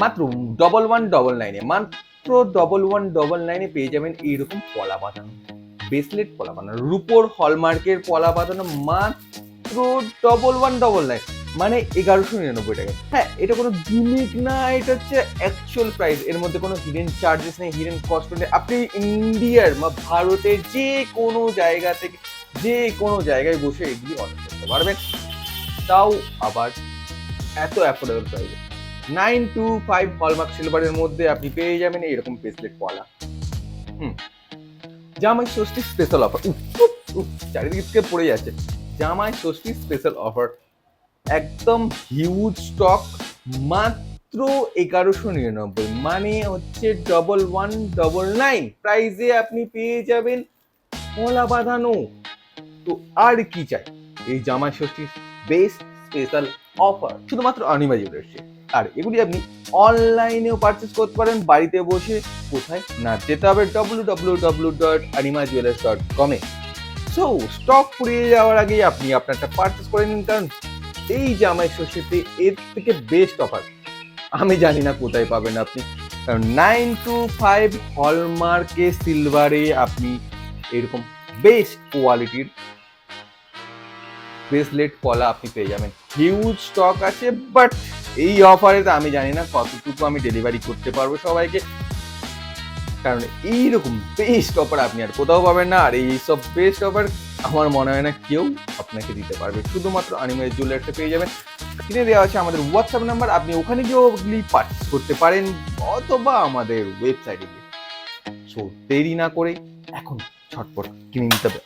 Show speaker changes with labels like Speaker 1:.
Speaker 1: মাত্র 1199-এ, মাত্র 1199-এ পেয়ে যাবেন এইরকম পলা বাঁধানো ব্রেসলেট, পলা বাঁধানো রূপোর হলমার্কের পলা বাঁধানো, মাত্র 1199, মানে 1199 টাকা। হ্যাঁ, এটা কোনো গিমিক না, এটা হচ্ছে অ্যাকচুয়াল প্রাইস। এর মধ্যে কোনো হিডেন চার্জেস নেই, হিডেন কস্ট নেই। আপনি ইন্ডিয়ার বা ভারতের যে কোনো জায়গা থেকে যে কোনো জায়গায় বসে এগুলি অর্ডার করতে পারবেন, তাও আবার এত অ্যাফোর্ডেবল প্রাইসে। 925 হলমার্ক সিলভারের মধ্যে আপনি পেয়ে যাবেন এরকম ব্রেসলেট পলা। জামাই ষষ্ঠী স্পেশাল অফার, চারিদিকে থেকে পড়ে যাচ্ছে। জামাই ষষ্ঠী স্পেশাল অফার, একদম হিউজ স্টক, মাত্র 1199, মানে হচ্ছে 1199 প্রাইসে আপনি পেয়ে যাবেন পলা বাঁধানো। তো আর কি চাই এই জামাই ষষ্ঠীর বেস্ট স্পেশাল অফার, শুধুমাত্র অনিমা জুয়েলার্সে। আর এগুলি আপনি অনলাইনেও পারচেস করতে পারেন বাড়িতে বসে, কোথায় না যেতে হবে www.animajewelers.com এ। সো স্টক ফুরিয়ে যাওয়ার আগেই আপনি আপনারটা পারচেস করে নিন, কারণ এই জামাই ষষ্ঠীতে এর থেকে বেস্ট অফার আমি জানি না কোথায় পাবেন আপনি। কারণ 925 হলমার্কে সিলভারে আপনি এরকম বেস্ট কোয়ালিটির ব্রেসলেট পলা আপনি পেয়ে যাবেন। হিউজ স্টক আছে, বাট এই অফারে তো আমি জানি না কতটুকু আমি ডেলিভারি করতে পারবো সবাইকে, কারণ এইরকম বেস্ট অফার আপনি আর কোথাও পাবেন না। আর এইসব বেস্ট অফার আমার মনে হয় না কেউ আপনাকে দিতে পারবে, শুধুমাত্র অনিমা জুয়েলার্সে পেয়ে যাবেন। স্ক্রিনে দেওয়া আছে আমাদের হোয়াটসঅ্যাপ নাম্বার, আপনি ওখানে গিয়ে ওগুলি পারচেস করতে পারেন, অথবা আমাদের ওয়েবসাইটে গিয়ে। সো দেরি না করে এখন ঝটপট কিনে নিতে হবে।